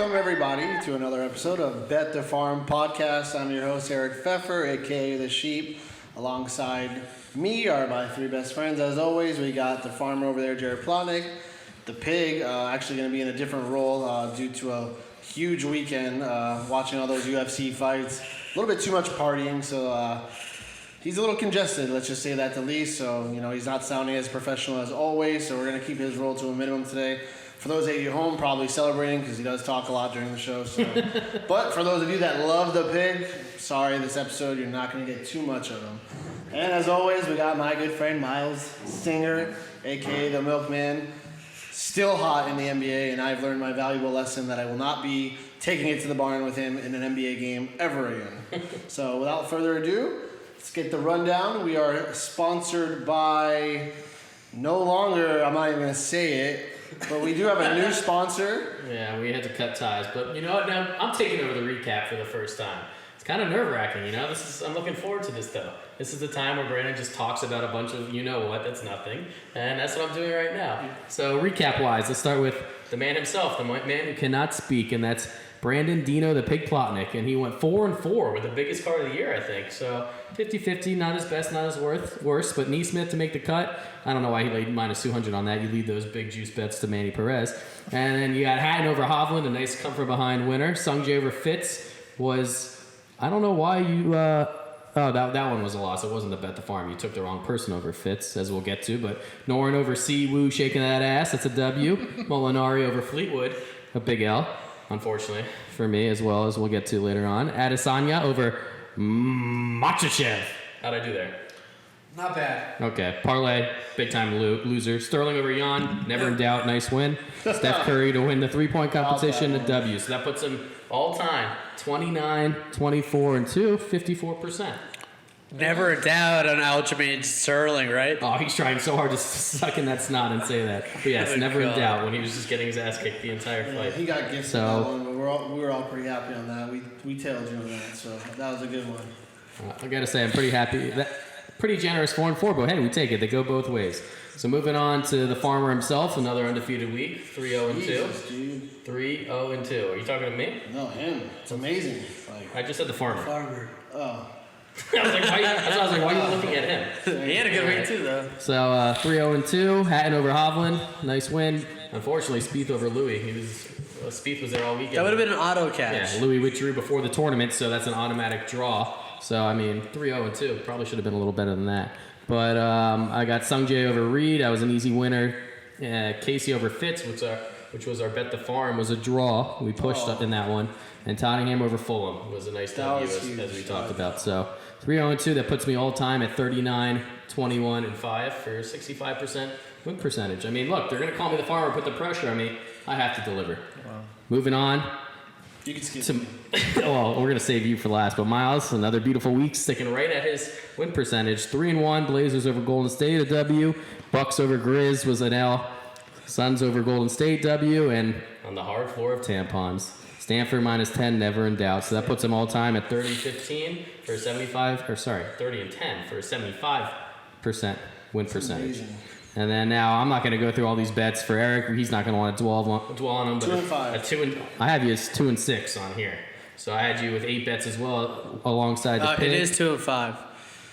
Welcome, everybody, to another episode of Bet the Farm Podcast. I'm your host, Eric Pfeffer, a.k.a. The Sheep. Alongside me are my three best friends. As always, we got the farmer over there, Jared Plotnick. The pig, actually going to be in a different role due to a huge weekend watching all those UFC fights. A little bit too much partying, so he's a little congested, let's just say that the least. So, he's not sounding as professional as always, so we're going to keep his role to a minimum today. For those of you at home, probably celebrating because he does talk a lot during the show. So. But for those of you that love the pig, sorry, this episode, you're not going to get too much of him. And as always, we got my good friend Miles Singer, a.k.a. the Milkman, still hot in the NBA, and I've learned my valuable lesson that I will not be taking it to the barn with him in an NBA game ever again. So without further ado, let's get the rundown. We are sponsored by no longer, I'm not even going to say it, but we do have a new sponsor. Yeah, we had to cut ties. But you know what? Now I'm taking over the recap for the first time. It's kind of nerve-wracking, I'm looking forward to this, though. This is the time where Brandon just talks about a bunch of that's nothing. And that's what I'm doing right now. So recap-wise, let's start with the man himself, the man who cannot speak, and that's Brandon Dino, the Pig Plotnick. And he went 4-4 with the biggest card of the year, I think. So 50-50, not his best, not his worst. But Neesmith to make the cut. I don't know why he laid minus 200 on that. You lead those big juice bets to Manny Perez. And then you got Hatton over Hovland, a nice come from behind winner. Sungjae over Fitz was, I don't know why you, that one was a loss. It wasn't the Bet the Farm. You took the wrong person over Fitz, as we'll get to. But Noren over Siwoo shaking that ass. That's a W. Molinari over Fleetwood, a big L, unfortunately, for me, as well as we'll get to later on. Adesanya over Makhachev. How'd I do there? Not bad. Okay. Parlay, big time loser. Sterling over Jan, never in doubt, nice win. Steph Curry to win the 3-point competition, a W. So that puts him all time 29, 24, and 2, 54%. Never a doubt on Aljamain Sterling, right? Oh, he's trying so hard to suck in that snot and say that. But yes, never in doubt when he was just getting his ass kicked the entire fight. He got gifted that one, but we were all pretty happy on that. We tailed you on that, so that was a good one. I got to say, I'm pretty happy. Pretty generous 4-4, but hey, we take it. They go both ways. So moving on to the farmer himself, another undefeated week, 3-0-2. 3-0-2. Are you talking to me? No, him. It's amazing. I just said the farmer. Farmer. Oh. I was like, why are you looking at him? He had a good week too, though. So 3-0-2. Hatton over Hovland, nice win. Unfortunately, Spieth over Louis. Spieth was there all weekend. That would have been an auto catch. Yeah, Louis withdrew before the tournament, so that's an automatic draw. So, 3-0-2. Probably should have been a little better than that. But I got Sungjae over Reed. I was an easy winner. Casey over Fitz, which was our Bet the Farm, was a draw. We pushed up in that one. And Tottenham over Fulham was a nice W, as we talked about. So 3-0-2. That puts me all time at 39, 21, and 5 for 65% win percentage. Look, they're going to call me the farmer, put the pressure on me. I have to deliver. Wow. Moving on. You can skip well, we're going to save you for last. But Miles, another beautiful week, sticking right at his win percentage. 3-1. Blazers over Golden State, a W. Bucks over Grizz was an L. Suns over Golden State, W. And on the hard floor of tampons, Stanford minus 10, never in doubt. So that puts him all time at 30-15 for a 30-10 for a 75% win percentage. Amazing. And then now I'm not going to go through all these bets for Eric. He's not going to want to dwell on them. But 2-5. I have you as 2-6 on here. So I had you with 8 bets as well alongside the pig. It is 2-5.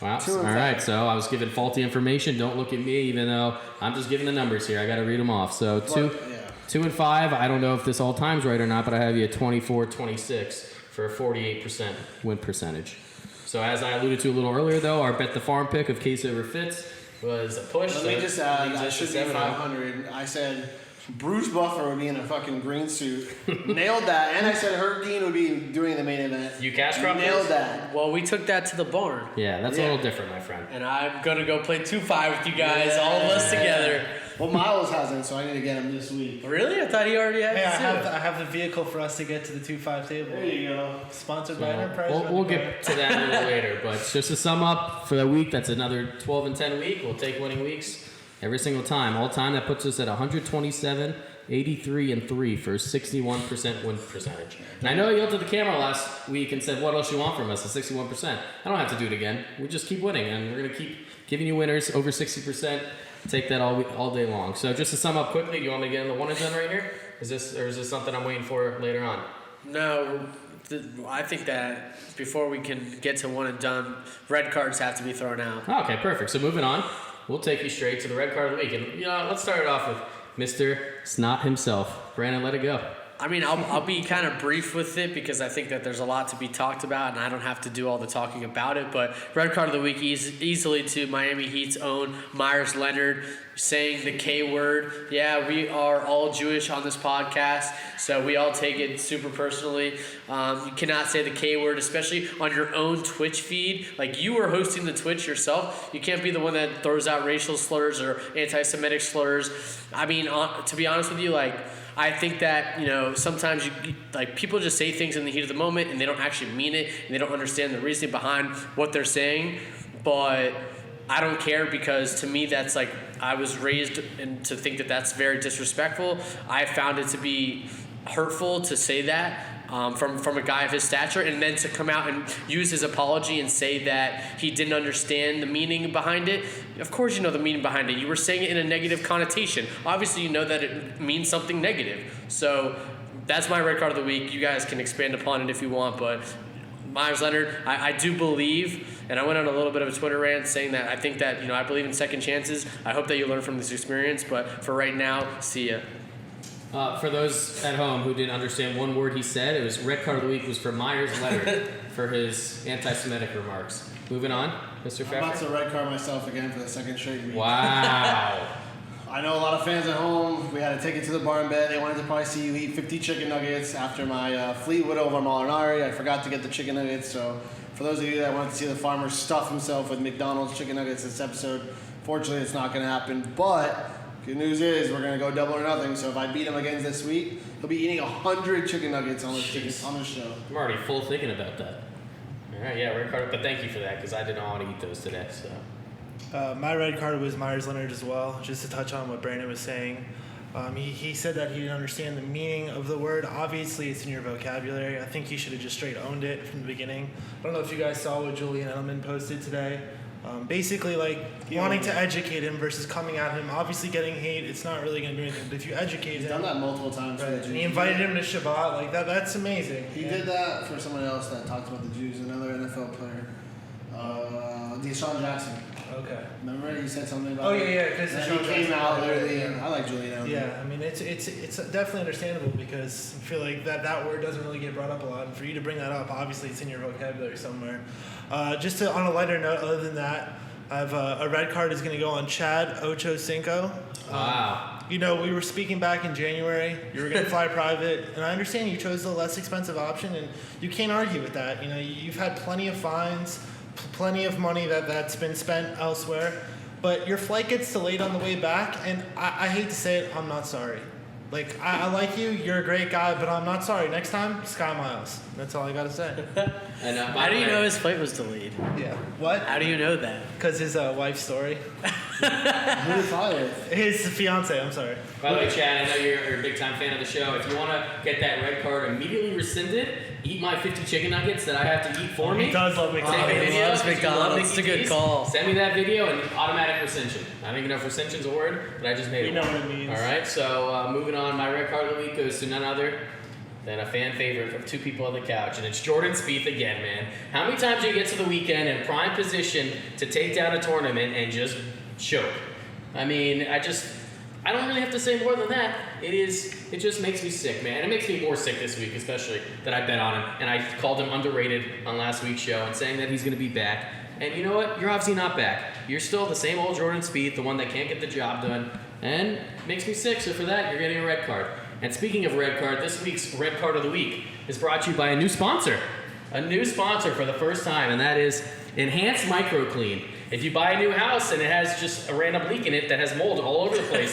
Wow. All right. So I was given faulty information. Don't look at me, even though I'm just giving the numbers here. I got to read them off. So 2-5. I don't know if this all time's right or not, but I have you at 24-26 for a 48% win percentage. So as I alluded to a little earlier, though, our Bet the Farm pick of Casey over Fitz was a push. Let me just add, I should be 500. I said Bruce Buffer would be in a fucking green suit. Nailed that. And I said Herb Dean would be doing the main event. You cash crop nailed that. Well, we took that to the barn. Yeah, that's a little different, my friend. And I'm going to go play 2-5 with you guys, all of us together. Well, Miles hasn't, so I need to get him this week. Really? I thought he already had I have the vehicle for us to get to the 2-5 table. There you go. Sponsored by Enterprise. We'll get to that a little later. But just to sum up for the week, that's another 12-10 week. We'll take winning weeks every single time. All time, that puts us at 127, 83, and 3 for 61% win percentage. And I know you looked at the camera last week and said, what else you want from us? A 61%. I don't have to do it again. We just keep winning, and we're going to keep giving you winners over 60%. take that all day long. So just to sum up quickly, do you want me to get in the one and done right here? Is this something I'm waiting for later on? No, I think that before we can get to one and done, red cards have to be thrown out. Okay, perfect. So moving on, we'll take you straight to the red card of the week. And let's start it off with Mr. Snot himself. Brandon, let it go. I mean, I'll be kind of brief with it because I think that there's a lot to be talked about, and I don't have to do all the talking about it. But red card of the week easily to Miami Heat's own Meyers Leonard saying the K word. Yeah, we are all Jewish on this podcast, so we all take it super personally. You cannot say the K word, especially on your own Twitch feed. Like, you are hosting the Twitch yourself. You can't be the one that throws out racial slurs or anti-Semitic slurs. I mean, to be honest with you, I think that, sometimes people just say things in the heat of the moment and they don't actually mean it and they don't understand the reasoning behind what they're saying. But I don't care, because to me that's I was raised to think that that's very disrespectful. I found it to be hurtful to say that from a guy of his stature, and then to come out and use his apology and say that he didn't understand the meaning behind it. Of course you know the meaning behind it. You were saying it in a negative connotation. Obviously you know that it means something negative. So that's my red card of the week. You guys can expand upon it if you want, but Meyers Leonard, I do believe, and I went on a little bit of a Twitter rant saying that I think that, I believe in second chances. I hope that you learn from this experience, but for right now, see ya. For those at home who didn't understand one word he said, it was red card of the week was for Meyers Leonard for his anti-Semitic remarks. Moving on, Mr. Pfeffer. I'm about to red card myself again for the second straight week. Wow. I know a lot of fans at home. We had to take it to the barn bed. They wanted to probably see you eat 50 chicken nuggets after my Fleetwood over Molinari. I forgot to get the chicken nuggets. So for those of you that wanted to see the farmer stuff himself with McDonald's chicken nuggets this episode, fortunately it's not going to happen. But good news is we're going to go double or nothing. So if I beat him again this week, he'll be eating 100 chicken nuggets on the show. I'm already full thinking about that. All right, yeah, red card, but thank you for that, because I did not want to eat those today. So. My red card was Meyers Leonard as well, just to touch on what Brandon was saying. He said that he didn't understand the meaning of the word. Obviously, it's in your vocabulary. I think he should have just straight owned it from the beginning. I don't know if you guys saw what Julian Edelman posted today. Basically, wanting to educate him versus coming at him. Obviously, getting hate, it's not really going to do anything. But if you educate He's him... done that multiple times. Right, and he invited him to Shabbat. That's amazing. He did that for someone else that talked about the Jews, another NFL player. Deshaun Jackson. Okay. Remember he said something about because he came out literally, and I like Julian Edelman. Yeah, I mean it's definitely understandable, because I feel like that word doesn't really get brought up a lot, and for you to bring that up, obviously it's in your vocabulary somewhere. On a lighter note, other than that, I have a red card is going to go on Chad Ochocinco. Wow. We were speaking back in January. You were going to fly private, and I understand you chose the less expensive option, and you can't argue with that. You've had plenty of fines, plenty of money that's been spent elsewhere, but your flight gets delayed on the way back, and I hate to say it, I'm not sorry. I like you, you're a great guy, but I'm not sorry. Next time, Sky Miles. That's all I gotta say. And, How do you know his flight was delayed? Yeah. What? How do you know that? Because his wife's story. Who did he fly with? His fiance, I'm sorry. By the way, Chad, I know you're a big time fan of the show. If you want to get that red card immediately rescinded, eat my 50 chicken nuggets that I have to eat for me. He does love McDonald's. Take a video. He loves if you McDonald's. love It's a good McD's, call. Send me that video and automatic rescission. I don't even know if rescission's a word, but I just made it. You know one. what it means. All right, so moving on, my red card of the week goes to none other than a fan favorite of two people on the couch, and it's Jordan Spieth again, man. How many times do you get to the weekend in prime position to take down a tournament and just choke? I mean, I don't really have to say more than that. It just makes me sick, man. It makes me more sick this week, especially that I bet on him. And I called him underrated on last week's show and saying that he's going to be back. And you know what? You're obviously not back. You're still the same old Jordan Spieth, the one that can't get the job done. And it makes me sick. So for that, you're getting a red card. And speaking of red card, this week's red card of the week is brought to you by a new sponsor. A new sponsor for the first time, and that is Enhanced Microclean. If you buy a new house and it has just a random leak in it that has mold all over the place,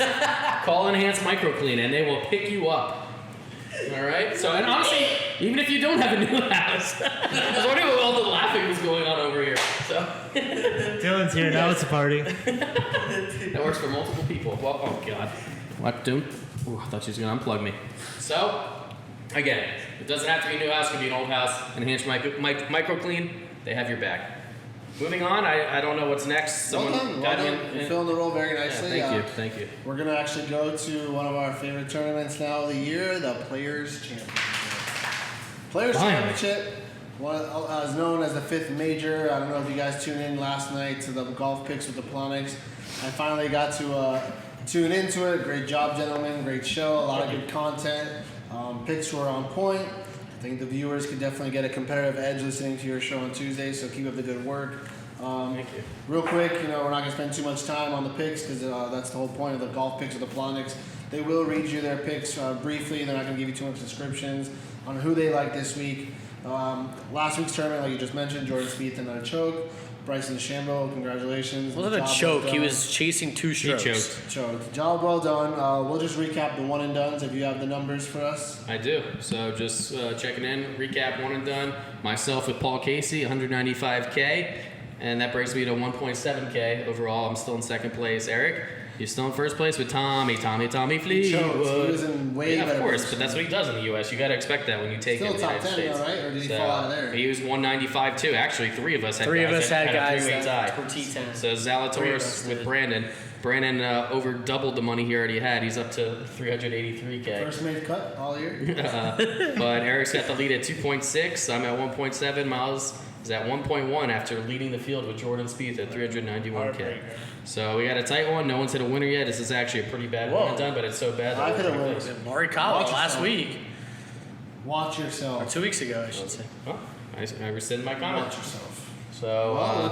call Enhanced Microclean and they will pick you up. All right? So, and honestly, even if you don't have a new house, I was wondering what all the laughing was going on over here. So, Dylan's here, now it's a party. that works for multiple people. Well, oh, God. What, dude? Ooh, I thought she was going to unplug me. So, again, it doesn't have to be a new house. It could be an old house. Enhanced Microclean, they have your back. Moving on, I don't know what's next. Well Someone done. got Well me done. in- You're filling the role very Yeah, nicely. thank you. We're going to actually go to one of our favorite tournaments now of the year, the Players Championship. Players Finally. Championship is known as the fifth major. I don't know if you guys tuned in last night to the golf picks with the Plonics. I finally got to tune into it. Great job, gentlemen. Great show. A lot of good content. Picks were on point. I think the viewers could definitely get a competitive edge listening to your show on Tuesday, so keep up the good work. Thank you. Real quick, we're not going to spend too much time on the picks because that's the whole point of the golf picks with the Plonics. They will read you their picks briefly. They're not going to give you too much descriptions on who they like this week. Last week's tournament, like you just mentioned, Jordan Spieth and a choke. Bryson DeChambeau, congratulations. It wasn't a Job choke. well He done. was chasing 2 strokes. Choked. Job well done. We'll just recap the one and dones if you have the numbers for us. I do. So just checking in, recap one and done. Myself with Paul Casey, 195K. And that brings me to 1.7K overall. I'm still in second place. Eric, you're still in first place with Tommy Fleetwood. He was in way Yeah, better of course, position. but that's what he does in the U.S. You got to expect that when you take Still him in the top United 10 States. though, right? Or did he fall out of there? He was 195 too. Actually, three of us had Three of guys us that had a guys three-way that tie. were T10. So Three of us Zalatoris with did. Brandon. Brandon over doubled the money he already had. He's up to 383K. First made cut all year. But Eric's got the lead at 2.6. I'm at 1.7. Miles is at 1.1 after leading the field with Jordan Spieth at 391K. So we got a tight one. No one's hit a winner yet. This is actually a pretty bad one and done, but it's so bad that I we're could have pretty won. close. Morikawa Watch last yourself. week. Watch Or yourself. 2 weeks ago, I should say. Oh, I rescind my comment. Watch yourself. So Well,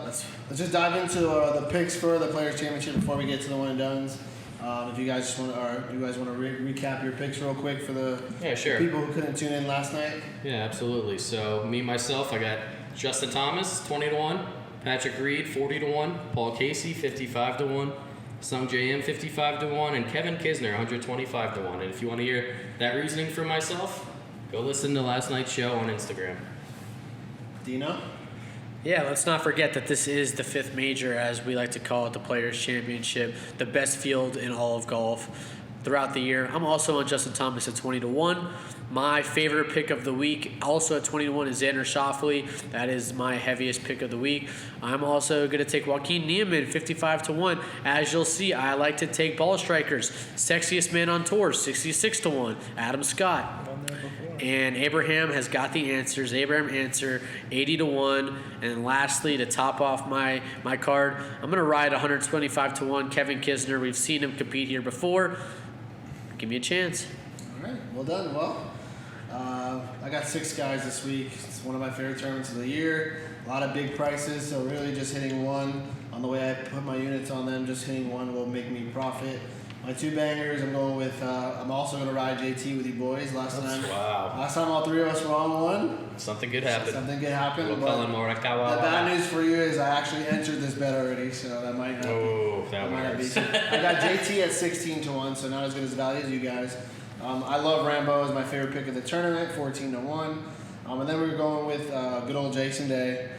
let's just dive into the picks for the Players Championship before we get to the one and dones. If you guys want to recap your picks real quick for the yeah, sure. people who couldn't tune in last night. Yeah, absolutely. So myself, I got Justin Thomas 20-1, Patrick Reed 40-1, Paul Casey 55-1, Sung JM 55-1, and Kevin Kisner 125-1. And if you want to hear that reasoning from myself, go listen to last night's show on Instagram. Dino. Yeah, let's not forget that this is the 5th major, as we like to call it, the Players' Championship, the best field in all of golf throughout the year. I'm also on Justin Thomas at 20-1. My favorite pick of the week, also at 20-1, is Xander Schauffele. That is my heaviest pick of the week. I'm also going to take Joaquin Niemann, 55-1. As you'll see, I like to take ball strikers. Sexiest man on tour, 66-1. Adam Scott. And Abraham has got the answers. Abraham answer 80-1. And lastly, to top off my card, I'm going to ride 125-1 Kevin Kisner. We've seen him compete here before. Give me a chance. All right, well done. Well, I got 6 guys this week. It's one of my favorite tournaments of the year. A lot of big prices, so really just hitting one on the way I put my units on them. Just hitting one will make me profit. My 2 bangers, I'm going with. I'm also going to ride JT with you boys. Last time all 3 of us were on one. Something good happened. Something good happened. We'll but call him Morikawa. the bad news for you is I actually entered this bet already, so that might not. Oh, that That might not be. works. I got JT at 16-1, so not as good as value as you guys. I love Rambo as my favorite pick of the tournament, 14-1. And then we're going with good old Jason Day,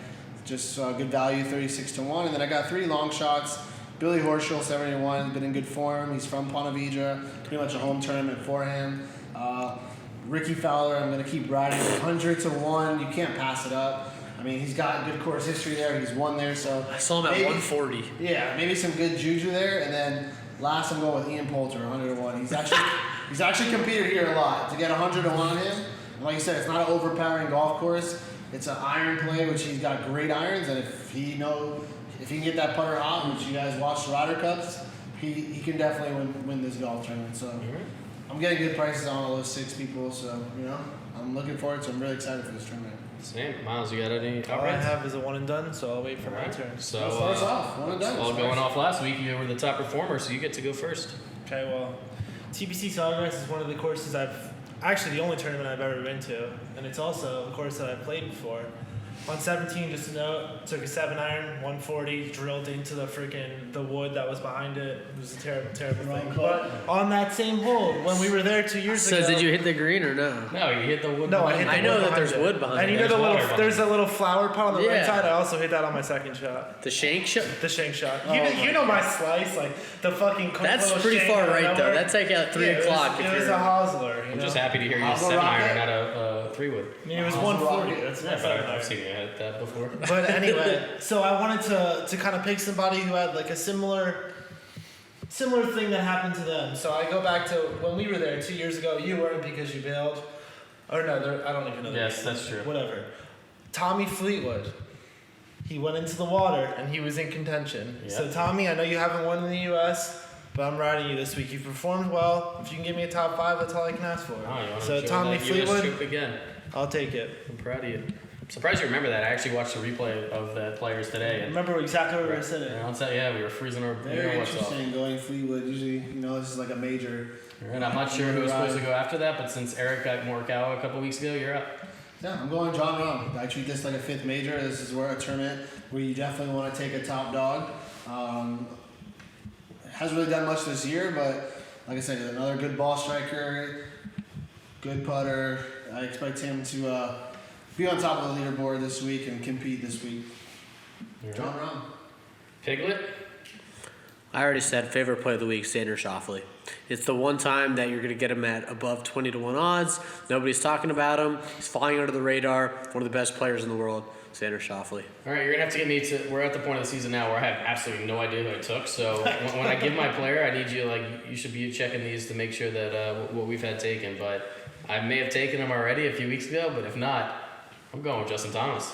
just good value, 36-1. And then I got 3 long shots. Billy Horschel, 71, been in good form. He's from Ponte Vedra, pretty much a home tournament for him. Ricky Fowler, I'm going to keep riding 100-1. You can't pass it up. I mean, he's got good course history there. He's won there, so I saw him at maybe- 140. Yeah, maybe some good juju there. And then last, I'm going with Ian Poulter, 100-1. He's actually competed here a lot. To get 100-1 on him, and like you said, it's not an overpowering golf course. It's an iron play, which he's got great irons, and if he can get that putter hot, which you guys watch the Ryder Cups, he can definitely win this golf tournament. So I'm getting good prices on all those 6 people. So I'm looking forward to. I'm really excited for this tournament. Same. Miles, you got any All I outrights? have is a one and done, so I'll wait for my Alright. turn. So Well, starts off one and done. all going off last week. You were the top performer, so you get to go first. Okay, well, TPC Sawgrass is one of the courses actually the only tournament I've ever been to, and it's also a course that I've played before. On 17, just a note, took a 7-iron, 140, drilled into the wood that was behind it. It was a terrible, terrible Wrong thing. call. But on that same hole, when we were there 2 years So ago. did you hit the green or no? No, you hit the wood. No, I behind hit I the know wood that behind there's it. wood behind And it. you know There's water behind there's a little flower pot on the right Yeah. side. I also hit that on my second shot. The shank shot? The shank shot. Oh You know my slice, like the fucking. That's little pretty shank far out of right, though. nowhere. That's like at 3 Yeah, o'clock. It if was you're a Hosler. I'm just happy to hear you Hosler 7-iron, rocket? not a 3-wood. I mean, it was Hosler 140. rocket. That's Yeah, not but bad. I've seen thinking at that before. But anyway, so I wanted to kind of pick somebody who had like a similar thing that happened to them. So I go back to when we were there 2 years ago. You weren't because you bailed. Or no, I don't even know. Yes, that's true. Whatever. Tommy Fleetwood. He went into the water and he was in contention. Yep. So Tommy, I know you haven't won in the U.S., but I'm riding you this week. You've performed well. If you can give me a top 5, that's all I can ask for. Oh, you want So to Tommy that US Fleetwood, trip again. I'll take it. I'm proud of you. I'm surprised you remember that. I actually watched the replay of the players today. I And remember exactly where we were sitting. yeah, we were freezing our Very what's off. interesting going Fleetwood. Usually, this is like a major. And I'm not sure who was supposed to go after that, but since Eric got Ncaa a couple weeks ago, you're up. Yeah, I'm going John Rahm. I treat this like a 5th major. This is where a tournament where you definitely want to take a top dog. Hasn't really done much this year, but like I said, he's another good ball striker, good putter. I expect him to be on top of the leaderboard this week and compete this week. John Rahm. Piglet? I already said favorite play of the week, Xander Schauffele. It's the one time that you're going to get him at above 20-1 odds. Nobody's talking about him. He's flying under the radar. One of the best players in the world, Xander Schauffele. All right, you're going to have to get me to... We're at the point of the season now where I have absolutely no idea who I took. So when I give my player, I need you, you should be checking these to make sure that what we've had taken. But I may have taken him already a few weeks ago, but if not, I'm going with Justin Thomas.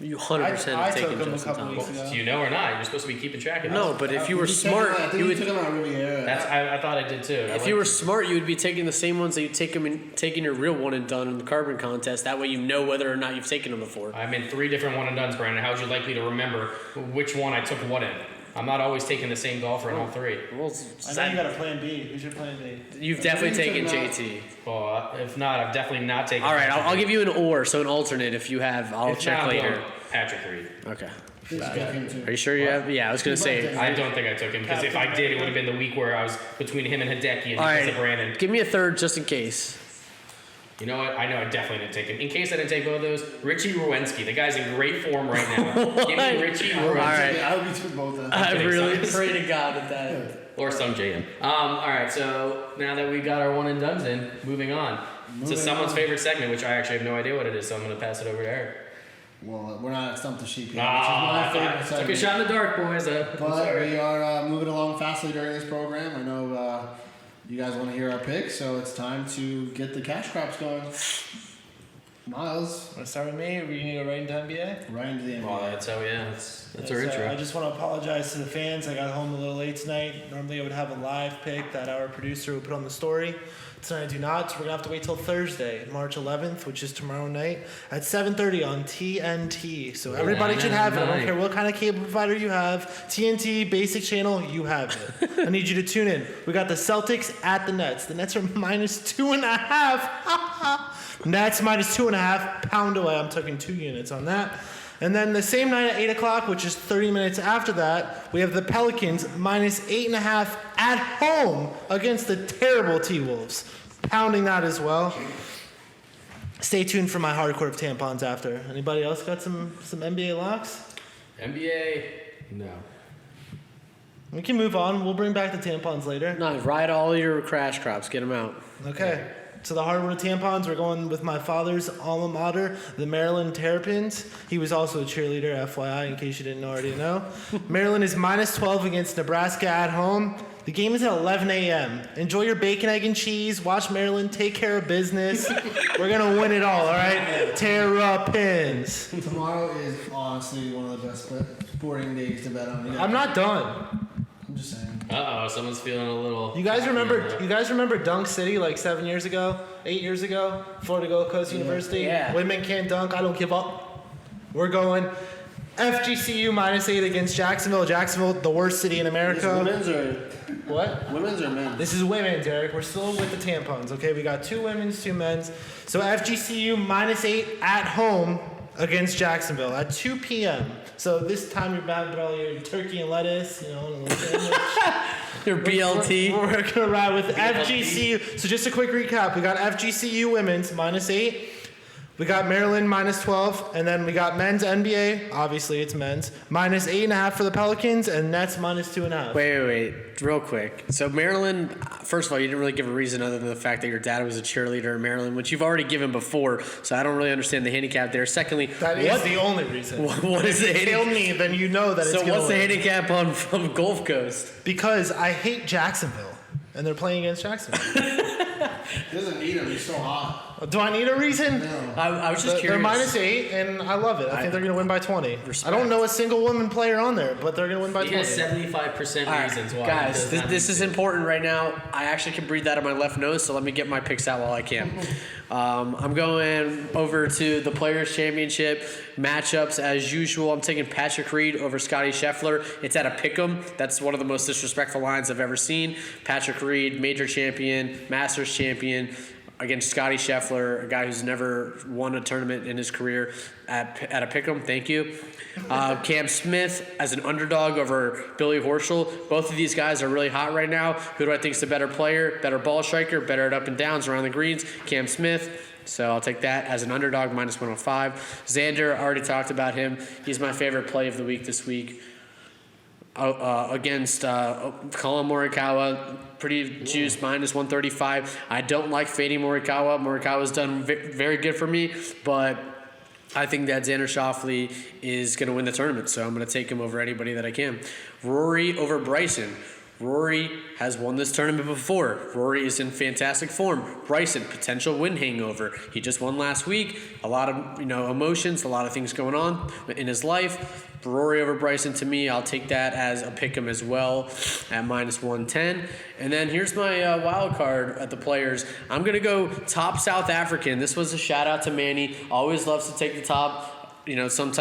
You 100% I have taken took him a Justin couple Thomas. weeks ago. Do you know or not? You're supposed to be keeping track of that. No, but if you were smart, you would. took him on Riviera. I thought I did too. If you were smart, you would be taking the same ones that you take taking your real one and done in the carbon contest. That way, you know whether or not you've taken them before. I'm in 3 different one and dones, Brandon. How would you like me to remember which one I took what in? I'm not always taking the same golfer in all 3. Well, I know you got a plan B. Who's your plan B? you've definitely I think you taken took JT. Well, if not, I've definitely not taken. All right, I'll Patrick give you an or, so an alternate if you have. I'll If check not, I'm later. going Patrick Reed. Okay. This guy came too. Are you sure you have? Yeah, I was gonna say. I don't think I took him because if I did, it would have been the week where I was between him and Hideki and All because right, of Brandon. give me a third just in case. You know what? I know I definitely didn't take him. In case I didn't take both of those, Richie Rowensky. The guy's in great form right now. Give me Richie Rowensky. All right. I would be took both of them. I really Thanks. pray to God that. Or some JM. All right, so now that we got our one and dones in, moving on to someone's favorite segment, which I actually have no idea what it is, so I'm going to pass it over to Eric. Well, we're not at Stump the Sheep yet, which is my favorite Took a segment. shot in the dark, boys. But we are moving along fastly during this program. I know you guys want to hear our picks, so it's time to get the cash crops going. Miles, Want to start with me, or we need to go right into NBA? right into the NBA. Well, that's how, yeah. That's our So intro. I just want to apologize to the fans. I got home a little late tonight. Normally I would have a live pick that our producer would put on the story. Tonight I do not, so we're going to have to wait till Thursday, March 11th, which is tomorrow night, at 7:30 on TNT. So everybody should have it. I don't care what kind of cable provider you have. TNT, basic channel, you have it. I need you to tune in. We got the Celtics at the Nets. The Nets are -2.5. Nets -2.5. Pound away. I'm taking 2 units on that. And then the same night at 8 o'clock, which is 30 minutes after that, we have the Pelicans -8.5 at home against the terrible T-Wolves. Pounding that as well. Stay tuned for my hardcore of tampons after. Anybody else got some NBA locks? NBA, no. We can move on. We'll bring back the tampons later. No, ride all your crash crops. Get them out. Okay. So the hardwood tampons, we're going with my father's alma mater, the Maryland Terrapins. He was also a cheerleader, FYI, in case you didn't already know. Maryland is -12 against Nebraska at home. The game is at 11 a.m. Enjoy your bacon, egg, and cheese. Watch Maryland take care of business. We're going to win it all right? Terrapins. Tomorrow is honestly one of the best sporting days to bet on. I'm not done. I'm just saying. Uh-oh, someone's feeling a little... You guys remember Dunk City like 7 years ago? 8 years ago? Florida Gulf Coast University? Yeah. Women can't dunk. I don't give up. We're going FGCU -8 against Jacksonville. Jacksonville, the worst city in Is America. women's or What? women's or men's? This is women's, Eric. We're still with the tampons, okay? We got 2 women's, 2 men's. So FGCU -8 at home against Jacksonville at 2 p.m. So this time you're back with all your turkey and lettuce, and a little sandwich. Your BLT. We're gonna ride with FGCU. So just a quick recap: we got FGCU women's -8. We got Maryland minus 12, and then we got men's NBA. Obviously, it's men's minus 8.5 for the Pelicans, and Nets minus 2.5. Wait, real quick. So Maryland, first of all, you didn't really give a reason other than the fact that your dad was a cheerleader in Maryland, which you've already given before. So I don't really understand the handicap there. Secondly, That is the only reason. What is the If you tell handicap? me, then you know that it's So going what's the to win. handicap on from Gulf Coast? Because I hate Jacksonville, and they're playing against Jacksonville. He doesn't need him. He's so hot. Do I need a reason? No. I was just They're curious. minus 8, and I love it. I think they're going to win by 20. Respect. I don't know a single woman player on there, but they're going to win by He 20. has 75% All right, reasons why. he guys, does this, not this need is to. important right now. I actually can breathe out of my left nose, so let me get my picks out while I can. I'm going over to the Players' Championship matchups as usual. I'm taking Patrick Reed over Scotty Scheffler. It's at a pick'em. That's one of the most disrespectful lines I've ever seen. Patrick Reed, major champion, Masters champion, against Scotty Scheffler, a guy who's never won a tournament in his career at a pick'em. Thank you. Cam Smith as an underdog over Billy Horschel. Both of these guys are really hot right now. Who do I think is the better player, better ball striker, better at up and downs around the greens? Cam Smith. So I'll take that as an underdog, minus 105. Xander, I already talked about him. He's my favorite play of the week this week. Against Colin Morikawa, pretty juiced, minus 135. I don't like fading Morikawa. Morikawa's done very good for me, but I think that Xander Schauffele is going to win the tournament, so I'm going to take him over anybody that I can. Rory over Bryson. Rory has won this tournament before. Rory is in fantastic form. Bryson, potential win hangover. He just won last week. A lot of emotions, a lot of things going on in his life. Rory over Bryson, to me, I'll take that as a pick'em as well at minus 110. And then here's my wild card at the Players. I'm going to go top South African. This was a shout out to Manny. Always loves to take the top,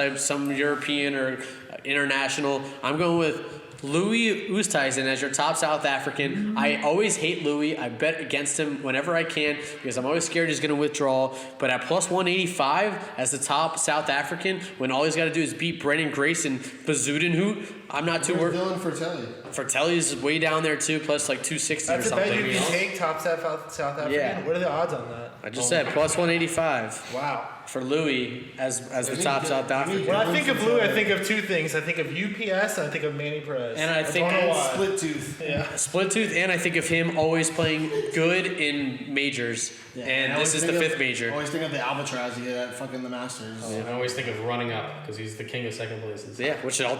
some European or international. I'm going with Louis Oosthuizen as your top South African. I always hate Louis. I bet against him whenever I can because I'm always scared he's going to withdraw. But at plus 185 as the top South African, when all he's got to do is beat Brendan Grace and Bazudenhout, I'm not too Where's worried. Dylan Fratelli? Fratelli's way down there too, plus like 260 That's or a bet something. you can take top South African. Yeah. What are the odds on that? I just said plus 185 Wow. for Louis as the need top to- South we African. need When I think of Lou, I think of two things. I think of UPS and I think of Manny Perez. And I think- don't know why. Split tooth. Yeah. Split tooth, and I think of him always playing good in majors, and I this always is the think of- fifth major. Always think of the Albatross he had at fucking the Masters. I always think of running up because he's the king of second places. Yeah, which I'll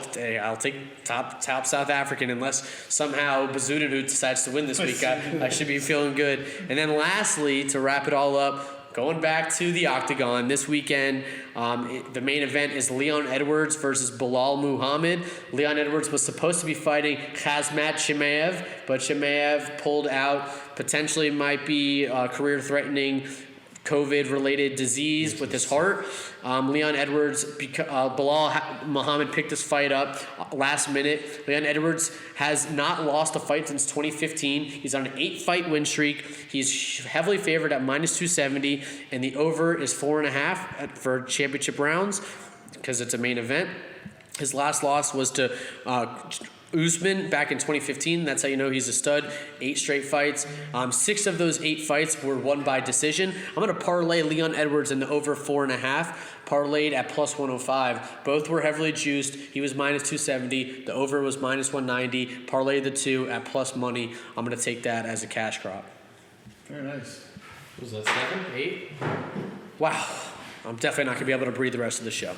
take top South African unless somehow Bazudenhout decides to win this week. I should be feeling good. And then lastly, to wrap it all up, going back to the Octagon this weekend, the main event is Leon Edwards versus Bilal Muhammad. Leon Edwards was supposed to be fighting Khamzat Chimaev, but Chimaev pulled out. Potentially might be career-threatening COVID-related disease with his heart. Leon Edwards, Bilal Muhammad picked this fight up last minute. Leon Edwards has not lost a fight since 2015. He's on an 8-fight win streak. He's heavily favored at minus 270, and the over is 4.5 for championship rounds because it's a main event. His last loss was to Usman back in 2015. That's how you know he's a stud. 8 straight fights. 6 of those 8 fights were won by decision. I'm going to parlay Leon Edwards in the over 4.5. Parlayed at plus 105. Both were heavily juiced. He was minus 270. The over was minus 190. Parlayed the 2 at plus money. I'm going to take that as a cash crop. Very nice. Was that 7, 8? Wow. I'm definitely not going to be able to breathe the rest of the show.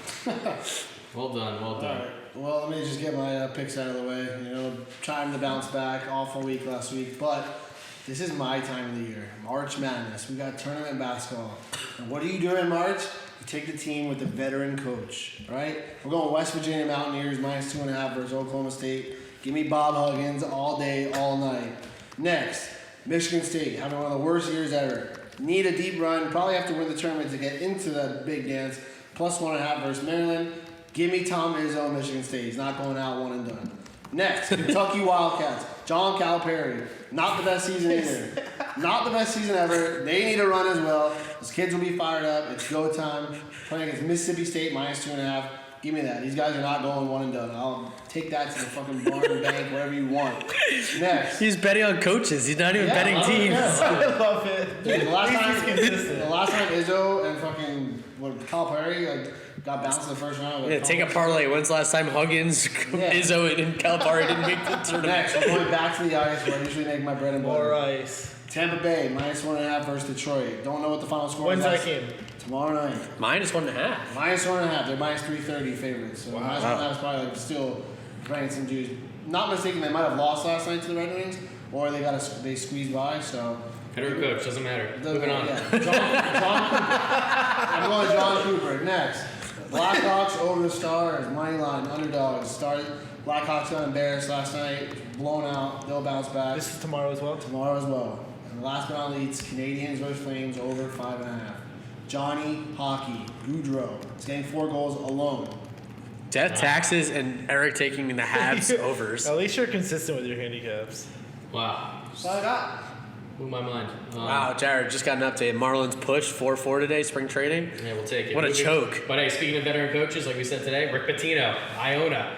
Well done, well All done. right. Well, let me just get my picks out of the way. Trying to bounce back. Awful week last week, but this is my time of the year. March Madness. We got tournament basketball. And what do you do in March? You take the team with the veteran coach, right? We're going West Virginia Mountaineers minus 2.5 versus Oklahoma State. Give me Bob Huggins all day, all night. Next, Michigan State having one of the worst years ever. Need a deep run. Probably have to win the tournament to get into the big dance. Plus 1.5 versus Maryland. Give me Tom Izzo, Michigan State. He's not going out one and done. Next, Kentucky Wildcats. John Calipari. Not the best season either. Not the best season ever. They need a run as well. Those kids will be fired up. It's go time. Playing against Mississippi State minus 2.5. Give me that. These guys are not going one and done. I'll take that to the fucking barn bank, wherever you want. Next. He's betting on coaches. He's not even betting teams. Yeah. I love it. Dude, the last He's time just consistent. Izzo and fucking Calipari got bounced in the first round. Yeah, take a parlay. When's the last time Huggins, Izzo, and Calipari didn't make the tournament? Next, I'm going back to the ice where I usually make my bread and butter. More ice. Tampa Bay, -1.5 versus Detroit. Don't know what the final score When's is. that game? Tomorrow night. -1.5. -1.5. They're -330 favorites. So -1.5 is probably still playing some dudes. Not mistaken, they might have lost last night to the Red Wings, or they squeezed by. So. Better coach, doesn't matter. Moving on. Yeah. I'm going John Cooper. Next. Blackhawks over the Stars. Money line. Underdogs. Blackhawks got embarrassed last night. Blown out. They'll bounce back. This is tomorrow as well? Tomorrow as well. And last but not least, Canadians versus Flames over 5.5. Johnny Hockey. Goudreau. He's getting 4 goals alone. Death, taxes, and Eric taking the Habs overs. At least you're consistent with your handicaps. Wow. That's all I got. Blew my mind. Wow, Jared, just got an update. Marlins pushed 4-4 today, spring training. Yeah, we'll take it. What a choke. But hey, speaking of veteran coaches, like we said today, Rick Pitino, Iona.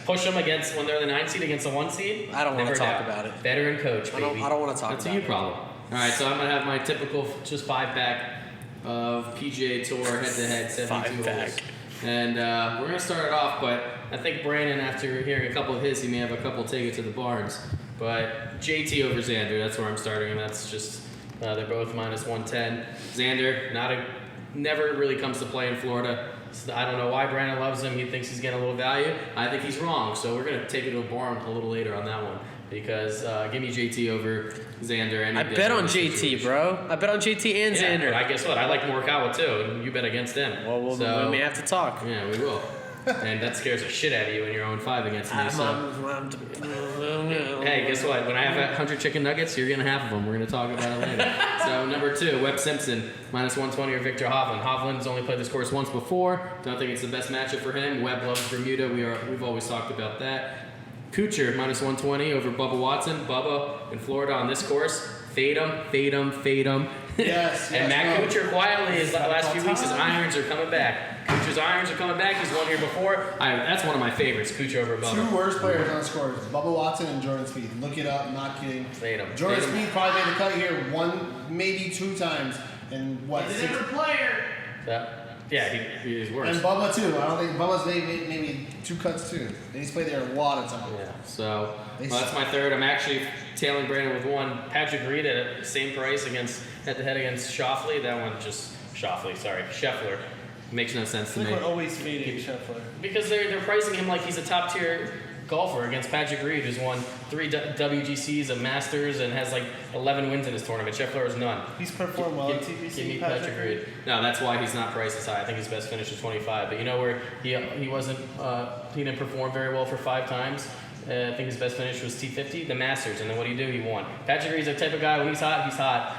Push them against when they're the 9 seed against the 1 seed. I don't want to Never talk doubt. about it. Veteran coach, baby. I don't want to talk That's about a it. you problem. All right, so I'm gonna have my typical just 5-pack of PGA Tour head-to-head 72 5-pack. holes. And we're going to start it off, but I think Brandon, after hearing a couple of his, he may have a couple take it to the Barnes. But JT over Xander, that's where I'm starting, and that's just, they're both -110. Xander, never really comes to play in Florida. So I don't know why Brandon loves him. He thinks he's getting a little value. I think he's wrong, so we're going to take it to a barn a little later on that one. Because give me JT over Xander. I bet on JT, bro. I bet on JT and Xander. But guess what? I like Morikawa too, and you bet against him. Well, we may have to talk. Yeah, we will. And that scares the shit out of you when you're 0-5 against me. So. Hey, guess what? When I have 100 chicken nuggets, you're gonna have them. We're gonna talk about it later. So number 2, Webb Simpson, -120 or Victor Hovland. Hovland's only played this course once before. Don't think it's the best matchup for him. Webb loves Bermuda. We've always talked about that. Kuchar, -120 over Bubba Watson. Bubba in Florida on this course. Fade him. Yes. And Matt Kuchar quietly, his last few weeks, his irons are coming back. Kuchar's irons are coming back. He's won here before. That's one of my favorites, Kuchar over Bubba. 2 worst players on the scores, Bubba Watson and Jordan Spieth. Look it up, not kidding. Fade him. Jordan Spieth probably made the cut here 1, maybe 2 times in what? He's a 6? different player. Yeah, he's worse. And Bubba too. I don't think Bubba's maybe 2 cuts too. And he's played there a lot of times. Yeah, so that's my third. I'm actually tailing Brandon with 1. Patrick Reed at the same price head-to-head against Schauffele. That one just Scheffler. Makes no sense to I me. think we're always fading Scheffler. Because they're pricing him like he's a top-tier golfer against Patrick Reed, who's won 3 WGCs, a Masters, and has like 11 wins in his tournament. Scheffler has none. He's performed well at TPC. Give me Patrick Reed. No, that's why he's not priced as high. I think his best finish is 25. But you know where he didn't perform very well for 5 times. I think his best finish was T50, the Masters, and then what did he do? He won. Patrick Reed's the type of guy, when he's hot,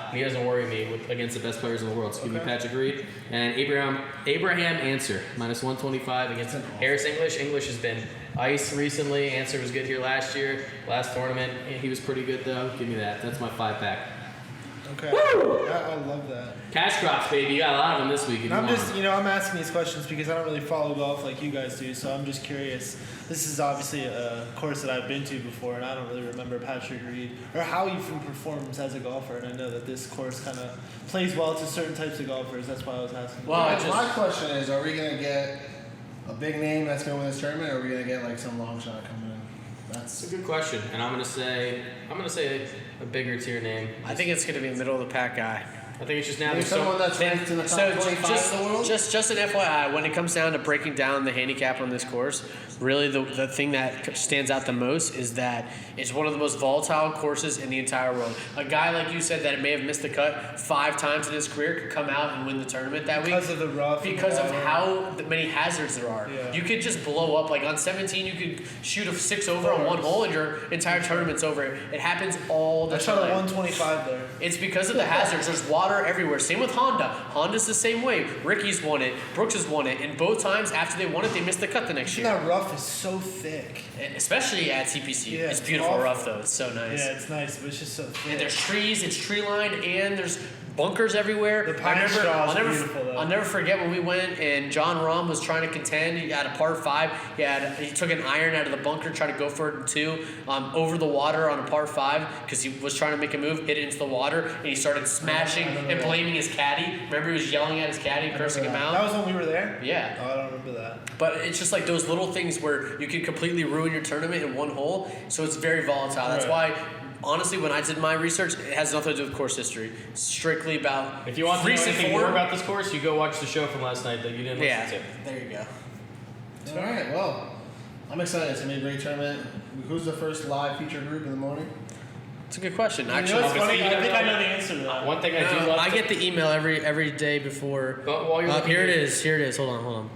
and he doesn't worry me against the best players in the world. So give me Patrick Reed. And Abraham Answer, -125 against Harris English. English has been ice recently. Answer was good here last tournament. He was pretty good, though. Give me that. That's my 5-pack. Okay. I love that. Cash crops, baby. You got a lot of them this week. If I'm you just, want. I'm asking these questions because I don't really follow golf like you guys do, so I'm just curious. This is obviously a course that I've been to before, and I don't really remember Patrick Reed or how he performs as a golfer. And I know that this course kind of plays well to certain types of golfers. That's why I was asking. Well, my question is: are we gonna get a big name that's gonna win this tournament, or are we gonna get like some long shot coming in? That's a good question, and I'm gonna say a bigger tier name. I think it's going to be a middle of the pack guy. I think it's just now Maybe there's someone that's ranked in the top 25 in the world. Just an FYI, when it comes down to breaking down the handicap on this course, really the thing that stands out the most is that it's one of the most volatile courses in the entire world. A guy like you said that may have missed the cut 5 times in his career could come out and win the tournament that week Because of the rough. because of how many hazards there are. Yeah. You could just blow up. Like on 17, you could shoot a 6 over on one hole and your entire tournament's over. It happens all the I time. shot a 125 there. It's because of the hazards. There's water everywhere. Same with Honda. Honda's the same way. Ricky's won it. Brooks has won it. And both times after they won it, they missed the cut the next year. That rough is so thick. Especially at TPC. Yeah, it's it's beautiful awful. rough though. It's so nice. Yeah, it's nice, but it's just so thick. And there's trees. It's tree lined, and there's bunkers everywhere. The pine straw is beautiful, though. I'll never forget when we went and John Rahm was trying to contend. He had a par 5. He took an iron out of the bunker, tried to go for it in 2, over the water on a par 5 because he was trying to make a move, hit it into the water, and he started smashing and blaming his caddy. Remember, he was yelling at his caddy and cursing him out. That was when we were there. Yeah. Oh, I don't remember that. But it's just like those little things where you can completely ruin your tournament in one hole. So it's very volatile. That's why, honestly, when I did my research, it has nothing to do with course history. It's strictly about If you want to know recent anything form. more about this course, you go watch the show from last night that you didn't listen to. There you go. All right, well, I'm excited. It's going to be a great tournament. Who's the first live feature group in the morning? It's a good question. You know Actually, what's funny? speaking I of think I know that- the answer to that. One thing I do love I to- get the email every day before. But while you're looking Here it at- is. Here it is. Hold on.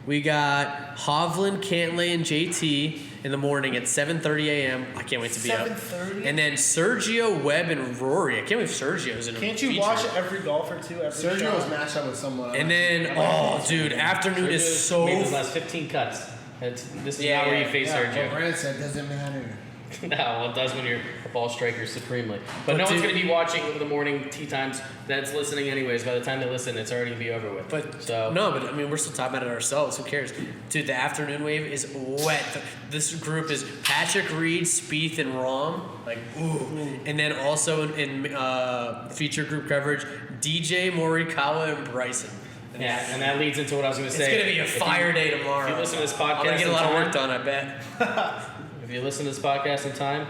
We got Hovland, Cantlay, and JT in the morning at 7:30 a.m. I can't wait to be up. 7:30. And then Sergio, Webb, and Rory. I can't believe Sergio's in a Can't you feature. watch every golfer too? Every Sergio's shot? matched up with someone. And then, oh, dude, afternoon is Sergio's so. made his last 15 cuts. This is Yeah, not where yeah, you face What Sergio. Brand said doesn't matter. No, well, it does when you're a ball striker supremely. But no But one's dude- going to be watching the morning tee times that's listening anyways. By the time they listen, it's already going to be over with. But so no, but I mean, we're still talking about it ourselves. Who cares, dude? The afternoon wave is wet. This group is Patrick Reed, Spieth, and Rahm. Like, ooh. And then also in feature group coverage, DJ, Morikawa, and Bryson. yeah, and that leads into what I was going to It's say. gonna be a fire day tomorrow. if you listen to this podcast I'm gonna get a lot of in work time- done, I bet. If you listen to this podcast in time,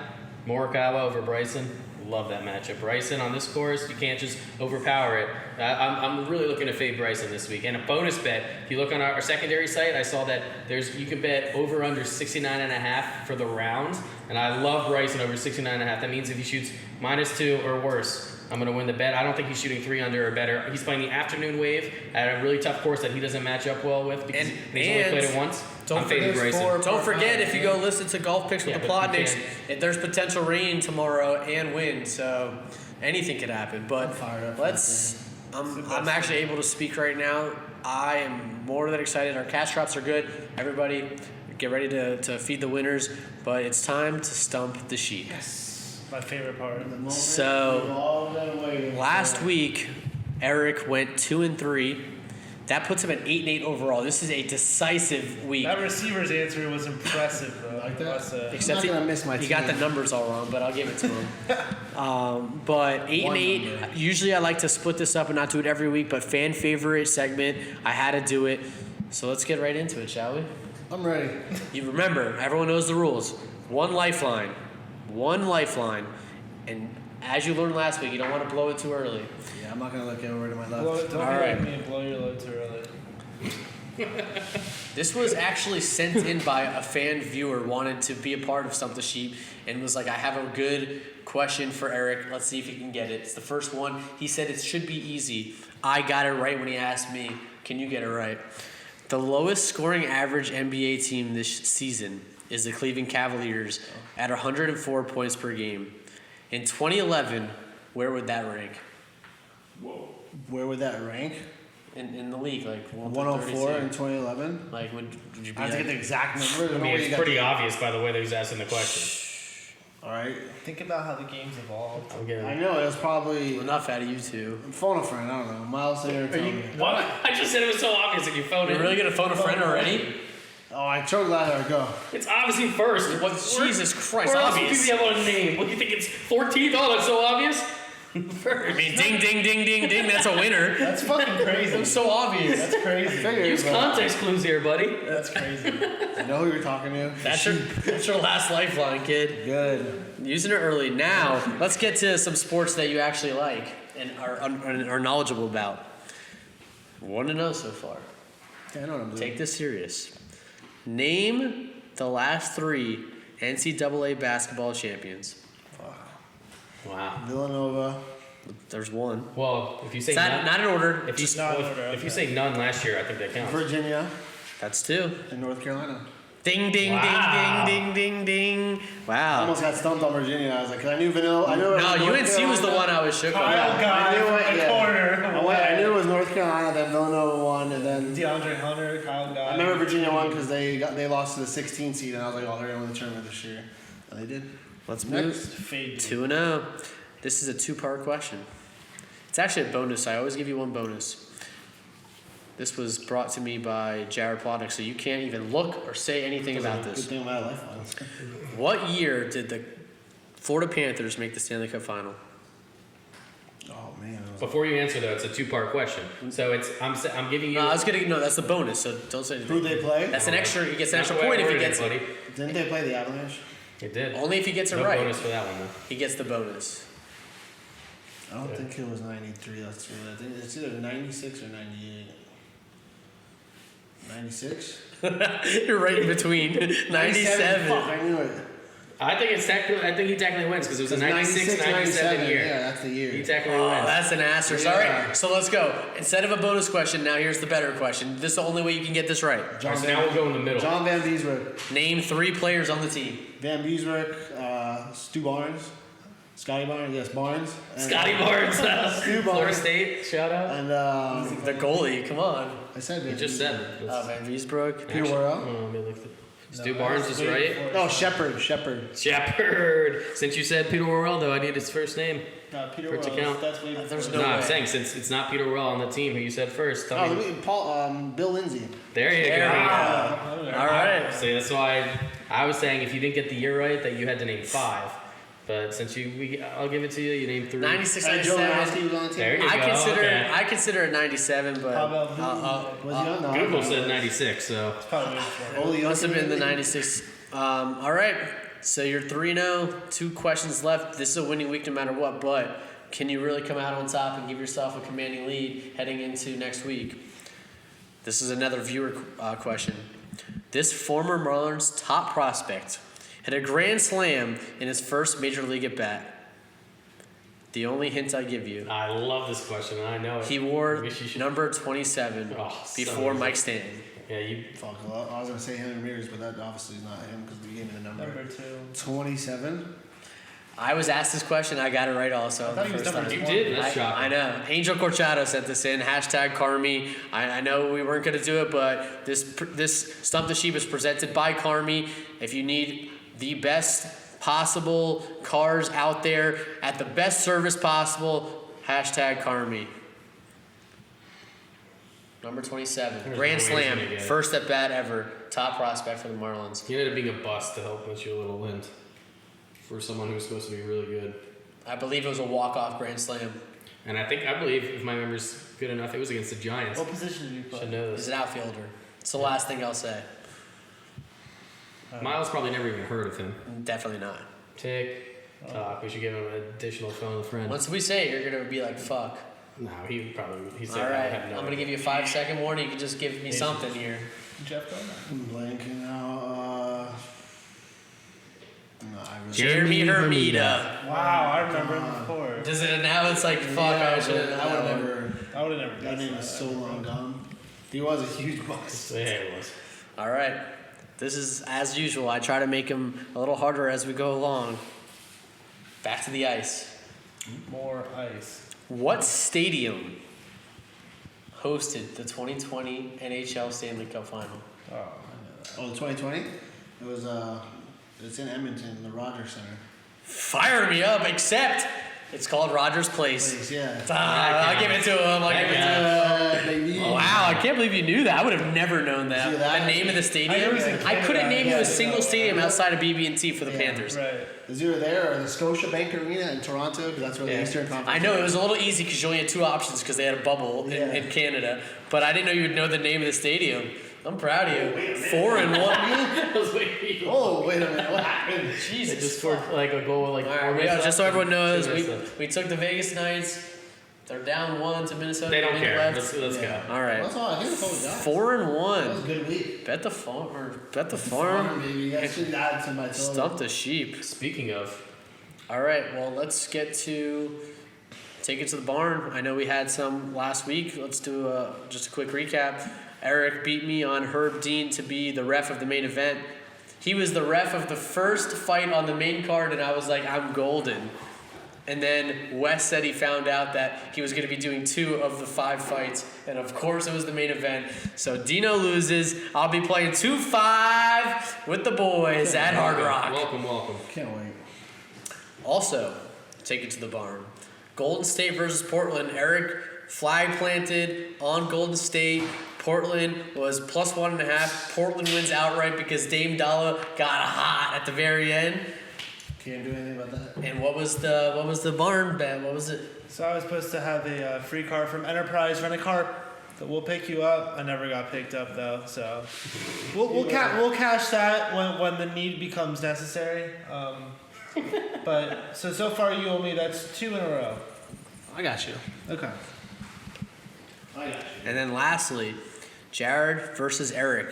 Morikawa over Bryson, love that matchup. Bryson on this course, you can't just overpower it. I'm really looking to fade Bryson this week. And a bonus bet, if you look on our secondary site, I saw that you can bet over under 69.5 for the round. And I love Bryson over 69.5. That means if he shoots -2 or worse, I'm going to win the bet. I don't think he's shooting 3 under or better. He's playing the afternoon wave at a really tough course that he doesn't match up well with because he's only played it once. I'm fading Bryson. Don't forget, if you go listen to Golf Picks with Yeah, the but you Plotniks, there's potential rain tomorrow and wind, so anything could happen. But I'm fired up for I'm actually able to speak right now. I am more than excited. Our cash drops are good. Everybody, get ready to feed the winners. But it's time to stump the sheep. My favorite part. So, We've all been waiting last for. week, Eric went 2-3. That puts him at 8-8 overall. This is a decisive week. That receiver's answer was impressive, bro. Like that? Must, Except I'm not gonna miss my he got the team. numbers all wrong, but I'll give it to him. But 8-8. number. Usually I like to split this up and not do it every week, but fan favorite segment, I had to do it. So let's get right into it, shall we? I'm ready. You remember, everyone knows the rules. One lifeline, and as you learned last week, you don't want to blow it too early. Yeah, I'm not gonna look over to my Blow left. it, don't All be right. like me and blow your load too early. This was actually sent in by a fan viewer wanted to be a part of Stump the Sheep and was like, I have a good question for Eric. Let's see if he can get it. It's the first one. He said it should be easy. I got it right when he asked me, can you get it right? The lowest scoring average NBA team this season is the Cleveland Cavaliers at 104 points per game. In 2011, where would that rank? Where would that rank? In the league, like 104 in 2011. Like, would you be I have to like, get the exact number. I mean, it's pretty obvious by the way that he's asking the question. All right. Think about how the game's evolved. I'm getting. I know it was probably enough out of you two? phone a friend. I don't know. Miles there told me. What? I just said it was so obvious that you phoned You're it. really gonna phone a friend already? Oh, I choked last go. It's obviously first. What? Jesus Christ, Where obvious. else do you have a name? What do you think it's 14th? Oh, that's so obvious. First. I mean, ding, ding, ding, ding, ding. That's a winner. That's fucking crazy. It's so obvious. That's crazy. Figures, Use but context clues here, buddy. That's crazy. I know who you're talking to. That's your last lifeline, kid. Good. Using it early. Now, let's get to some sports that you actually like and are knowledgeable about. 1-0 so far. Yeah, I know what I'm doing. Take this serious. Name the last 3 NCAA basketball champions. Wow. Villanova. There's one. Well, if you say It's none, not in order. if you not in well, order, if you okay. say none last year, I think that counts. Virginia. That's 2. And North Carolina. Ding, ding, Wow. ding, ding, ding, ding. I Wow. almost got stumped on Virginia. I was like, 'cause I knew Vanilla. I knew it was No, North UNC was the Carolina. one I was shook on. Kyle guy I knew from it, the yeah. corner. I knew it was North Carolina, then Villanova won, and then DeAndre Hunter, Kyle guy. I remember Virginia won because they lost to the 16 seed, and I was like, oh, they're going to win the tournament this year, and they did. Let's Next. move. Fade. 2-0. This is a 2-part question. It's actually a bonus. I always give you one bonus. This was brought to me by Jared Plotnick, so you can't even look or say anything about Good this. thing about lifelines. What year did the Florida Panthers make the Stanley Cup final? Oh man. Before you answer though, it's a 2-part question. So I'm giving you. No, I was gonna. No, that's the bonus. So don't say anything. Who they play? That's an extra. He gets an Not extra the way I point if he worded gets it, it. buddy. Didn't they play the Avalanche? It did. Only if he gets it No right. bonus for that one though. He gets the bonus. I don't think it was 93. That's true. I think it's either 96 or 98. 96? You're right in between. 97. Fuck, I knew it. I think he technically wins because it was a 96, 97 year. Yeah, that's the year. He technically Oh, wins. that's an asterisk. Yeah. All right, so let's go. Instead of a bonus question, now here's the better question. This is the only way you can get this right. All right, so now we'll go in the middle. John Van Beesbroek. Name 3 players on the team. Van Beesbroek, Stu Barnes. Scotty Barnes, yes, Barnes. And, Scotty Barnes, Stu Florida Barnes. State, shout out. And The goalie, come on. I said You Van just said it. Van Wiesbroek. Peter Worrell. Let me look. Stu Barnes is right. No, Shepard. Shepard. Since you said Peter Worrell, though, I need his first name. Peter For it to Wells, count. that's way There's before. no I'm way. saying since it's not Peter Worrell on the team who you said first. Tell Oh, me. Bill Lindsay. There you There go. we go. All right. See, that's why I was saying if you didn't get the year right, that you had to name 5. But since I'll give it to you. You named 3. 96, Joe 97. Lowski was on the team. There you I go. consider Okay. I consider it 97, but How about Was he on? No, Google said 96, so Probably way before. Ole must have been the Johnson. 96. All right, so you're 3-0. 2 questions left. This is a winning week no matter what, but can you really come out on top and give yourself a commanding lead heading into next week? This is another viewer question. This former Marlins top prospect hit a grand slam in his first major league at bat. The only hint I give you, I love this question, and I know it. he wore Wish you should- number 27 Oh, before son. Mike Stanton. Yeah, you. Fuck, well, I was gonna say Henry Ramirez, but that obviously is not him because you gave me the number. Number 2. 27. I was asked this question. I got it right also. I thought the he was first number time. You did. That's I shocking. know. Angel Corchado sent this in. Hashtag Carmi. I know we weren't going to do it, but this Stump the Sheep is presented by Carmi. If you need the best possible cars out there at the best service possible, hashtag Carmi. Number 27. There's Grand no way he's Slam. gonna get it. First at bat ever. Top prospect for the Marlins. He ended up being a bust to help with you a little hint for someone who was supposed to be really good. I believe it was a walk-off Grand Slam. And I believe, if my memory's good enough, it was against the Giants. What position did you play? Should know He's this. an outfielder. It's the last thing I'll say. Miles probably never even heard of him. Definitely not. Tick tock. We should give him an additional phone friend. Once we say it, you're gonna be like, "Fuck." No, he said All I right, have no I'm gonna idea. give you a 5-second warning. You can just give me something here. Jeff Gomez. I'm blanking now. No, I really. Jeremy Hermida. Wow, I remember him before. Does it now? It's like, fuck. Yeah, I should have. I would never. I would have never That guessed name is so long gone. He was a huge bust. Yeah, it was. All right. This is as usual. I try to make him a little harder as we go along. Back to the ice. More ice. What stadium hosted the 2020 NHL Stanley Cup Final? Oh, I know that. Oh, the 2020? It was it's in Edmonton, the Rogers Center. Fire me up, except it's called Rogers Place. Place, yeah. I'll give it to him. I'll give it to him. Baby. Wow, I can't believe you knew that. I would have never known that. See that? The name of the I stadium. knew it was in I couldn't Canada. name you Yeah, a single stadium outside of BB&T for the Yeah. Panthers. Right. It was either there or the Scotiabank Arena in Toronto, because that's where the Eastern Conference. I know it was a little easy because you only had 2 options because they had a bubble Yeah. in Canada. But I didn't know you would know the name of the stadium. I'm proud of you. 4-1. I was waiting. Oh, wait a minute. What happened? They Jesus. just scored like a goal like All 4 right, minutes left. just so everyone knows, Two minutes left. we took the Vegas Knights. They're down 1 to Minnesota. They don't minute care. left. Let's Yeah. go. All right. That's all. I think it's all we got. That was 4-1. a good week. Bet the farm. Bet the Farm, farm. baby. That should add to my total. Stump the sheep. Speaking of, All right, well, let's get to take it to the barn. I know we had some last week. Let's do just a quick recap. Eric beat me on Herb Dean to be the ref of the main event. He was the ref of the first fight on the main card, and I was like, I'm golden. And then Wes said he found out that he was going to be doing 2 of the 5 fights, and of course it was the main event. So Dino loses. I'll be playing 2-5 with the boys at Hard Rock. welcome. Can't wait. Also, take it to the barn. Golden State versus Portland. Eric flag planted on Golden State. Portland was plus 1.5. Portland wins outright because Dame Dollar got hot at the very end. Can't do anything about that. And what was the barn bet? What was it? So I was supposed to have a free car from Enterprise Rent a Car that will pick you up. I never got picked up though, so we'll cash that when the need becomes necessary. But so far you owe me, that's 2 in a row. I got you. Okay. I got you. And then lastly, Jared versus Eric.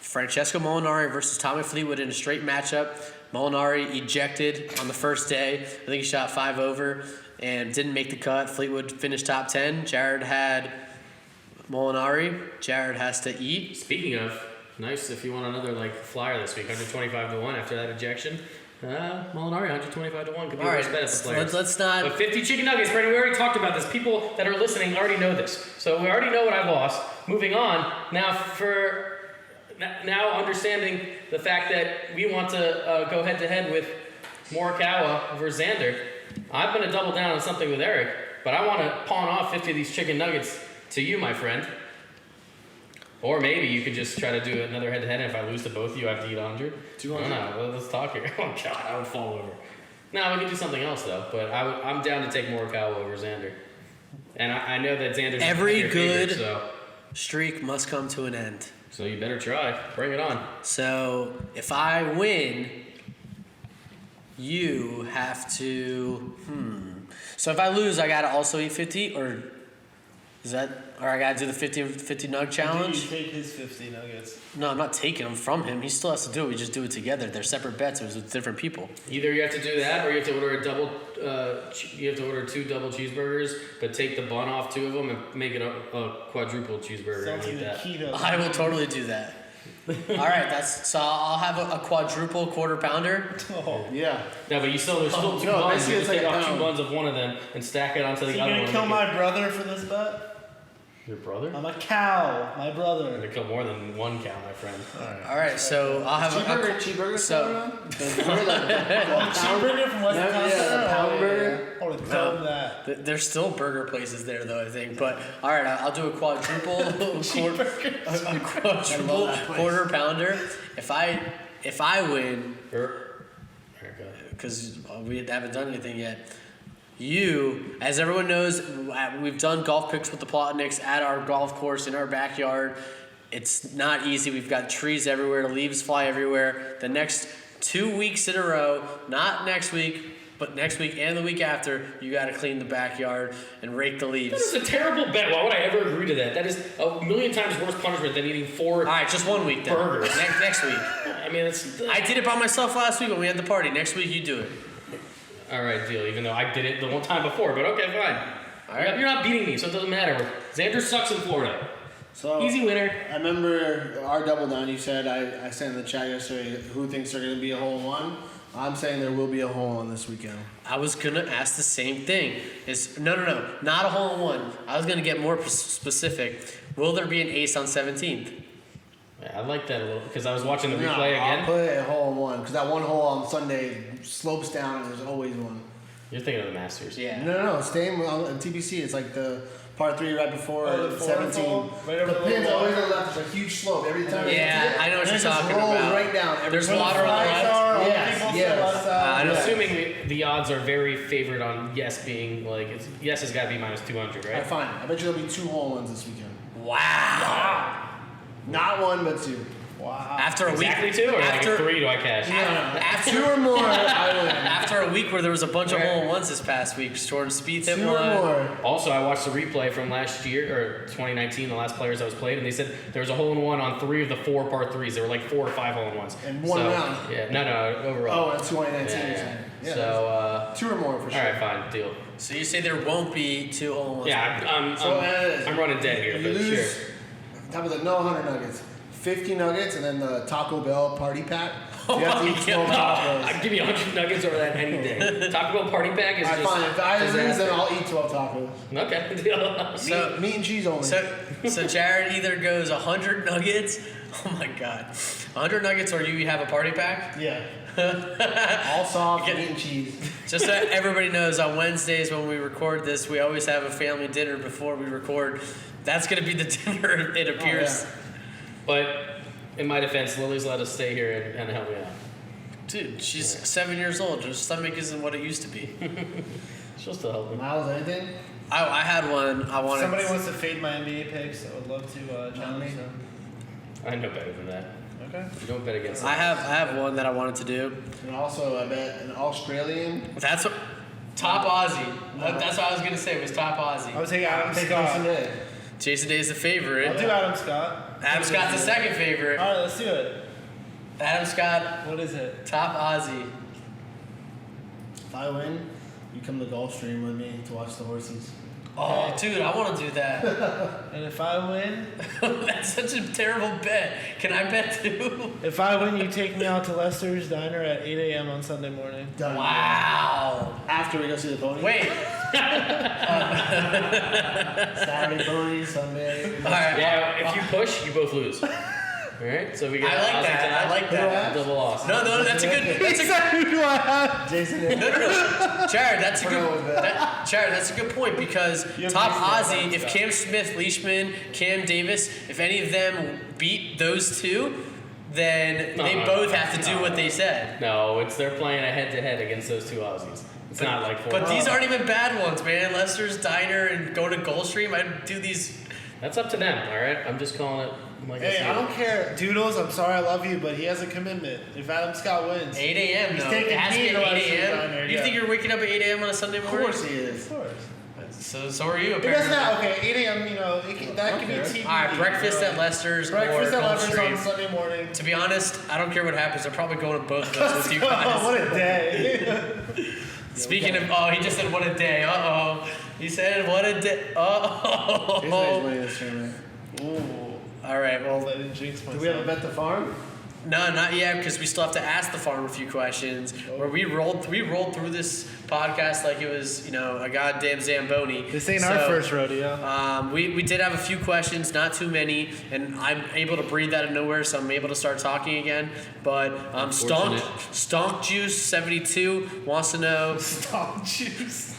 Francesco Molinari versus Tommy Fleetwood in a straight matchup. Molinari ejected on the first day. I think he shot 5 over and didn't make the cut. Fleetwood finished top 10. Jared had Molinari. Jared has to eat. Speaking of, nice if you want another flyer this week, 125-1 after that ejection. Molinari 125-1 could be All a right, worse bet for players. let's not. But 50 chicken nuggets, Brady. We already talked about this. People that are listening already know this, so we already know what I lost. Moving on now, understanding the fact that we want to go head to head with Morikawa versus Xander. I'm going to double down on something with Eric, but I want to pawn off 50 of these chicken nuggets to you, my friend. Or maybe you could just try to do another head-to-head, and if I lose to both of you, I have to eat 100. 200. No, let's talk here. Oh, God, I would fall over. No, we can do something else, though. But I'm down to take Morikawa over Xander. And I know that Xander's Every your good favorite, streak must come to an end. so you better try. Bring it on. So if I win, you have to. So if I lose, I gotta also eat 50, or is that? Or I gotta do the 50 nug challenge? You take his 50 nuggets. No, I'm not taking them from him. He still has to do it. We just do it together. They're separate bets. It was with different people. Either you have to do that, or you have to order you have to order 2 double cheeseburgers, but take the bun off 2 of them and make it a quadruple cheeseburger and Sounds eat like that. keto. I will totally do that. All right, so I'll have a quadruple quarter pounder. Oh. Yeah. No, but there's still 2 buns. basically You it's just like take a off 2 pound. buns of one of them and stack it onto So the you're other gonna one. kill my brother for this bet? Your brother? I'm a cow. My I'm brother. gonna kill more than 1 cow, my friend. All right, so I'll have Cheeseburger so- still around? Pound Cheeseburger from West Yeah, the pound burger. I would have done that. There's still burger places there, though, I think. But all right, I'll do a quadruple quarter pounder. If I win, because we haven't done anything yet. You, as everyone knows, we've done golf picks with the Plotniks at our golf course in our backyard. It's not easy. We've got trees everywhere. The leaves fly everywhere. The next 2 weeks in a row, not next week, but next week and the week after, you got to clean the backyard and rake the leaves. That is a terrible bet. Why would I ever agree to that? That is a million times worse punishment than eating 4 All right, just 1 week then. burgers. Next week. I mean, it's... I did it by myself last week when we had the party. Next week, you do it. All right, deal. Even though I did it the one time before, but okay, fine. All right. You're not beating me, so it doesn't matter. Xander sucks in Florida. So Easy winner. I remember our double down. You said I sent in the chat yesterday. Who thinks they're going to be a hole in one? I'm saying there will be a hole in one this weekend. I was gonna ask the same thing. No, not a hole in one. I was gonna get more specific. Will there be an ace on 17th? Yeah, I like that a little because I was watching the No, replay I'll again. put a hole in one because that one hole on Sunday slopes down and there's always one. You're thinking of the Masters. Yeah. No, staying on TBC. It's like the par 3 right before the 17. hole, right over the the pin's little always water. on the left. It's a huge slope every time. Yeah, I know what And you're it just talking rolls about. right down. Every There's time. water on the Flags left. are, all the Yes, people to the yes. left side. I know. I'm assuming the odds are very favored on yes being yes has got to be minus 200, All right? right, fine. I bet you there'll be 2 hole in ones this weekend. Wow. Not 1, but 2. Wow. After a Exactly week. 2 or after, like a 3 do I cash? after 2 or more, I win. after a week where there was a bunch of hole in ones this past week, Jordan Spieth hit 2 one. or more. Also, I watched the replay from last year or 2019, the last players I was played, and they said there was a hole in one on 3 of the 4 par 3s. There were like 4 or 5 hole in ones. In one round? Yeah, no, overall. Oh, in 2019. yeah, you're saying. yeah. Yeah, So, 2 or more for sure. all right, fine, deal. So you say there won't be 2 hole in ones? Yeah, So, I'm running dead here, You but lose, sure. top of the no 100 nuggets, 50 nuggets, and then the Taco Bell party pack. You have to eat 12 tacos. I'd give you 100 nuggets over that any day. Taco Bell party pack is Alright, just fine. If I lose, then disaster. I'll eat 12 tacos. Okay, deal. So- meat and cheese only. So Jared either goes 100 nuggets. Oh my God, 100 nuggets, or you have a party pack. Yeah. All soft, meat and cheese. Just so everybody knows, on Wednesdays when we record this, we always have a family dinner before we record. That's gonna be the dinner. It appears. yeah. But in my defense, Lily's let us stay here and help me out. Dude, she's 7 years old. Her stomach isn't what it used to be. She'll still help me. Miles, anything? I had one. I wanted. Somebody wants to fade my NBA picks. I would love to challenge them. I know better than that. Okay. You don't bet against I have one that I wanted to do. And also, I bet an Australian. That's what. Top Aussie. That's what I was gonna say. Was top Aussie. I would take Adam Take Scott. Jason Day. Jason Day's the favorite. I'll do Adam Scott. Adam Scott's the second favorite. All right, let's do it. Adam Scott, What is it? top Aussie. If I win, you come to Gulfstream with me to watch the horses. Oh, dude, I want to do that. And if I win, That's such a terrible bet. Can I bet too? if I win, you take me out to Lester's Diner at 8 a.m. on Sunday morning. Done. Wow. After we go see the pony. Wait. Saturday pony, Sunday. All right. Yeah, if you push, you both lose. Alright? So we got I like Aussie that. tonight. I like that. Double loss. No, that's a good. That's a good. Who do I have? Jason Day. No. Jared, that's a We're going with good. Jared, that's a good point because You have top to say Aussie. that. If Cam Smith, Leishman, Cam Davis, if any of them beat those two, then they both have to do what they said. No, they're playing a head-to-head against those two Aussies. It's not like four. But these aren't even bad ones, man. Lester's Diner and go to Gulfstream. I'd do these. That's up to them, alright? I'm just calling it like Hey, I I don't care. Doodles, I'm sorry I love you, but he has a commitment. If Adam Scott wins. 8 a.m. He's though. taking It has to me be to at 8 Lester's a.m. Diner, You yeah. think you're waking up at 8 a.m. on a Sunday Of morning? course he is. Of course. So are you. It doesn't matter. Okay, 8 a.m., that could be TV. All right, breakfast at Lester's Breakfast or at Lester's on Gulfstream. Sunday morning. To be honest, I don't care what happens. I'm probably going to both of those with you Oh, guys. what a day. Speaking of, he just said what a day. He said what a day. Jason Day's winning this tournament. Ooh. All right. Well, I didn't jinx myself. Do we have a bet the farm? no, not yet, because we still have to ask the farm a few questions. Where we rolled through this podcast like it was, a goddamn Zamboni. This ain't our first rodeo. We did have a few questions, not too many, and I'm able to breathe out of nowhere, so I'm able to start talking again. But Stonk Juice 72 wants to know. Stop juice.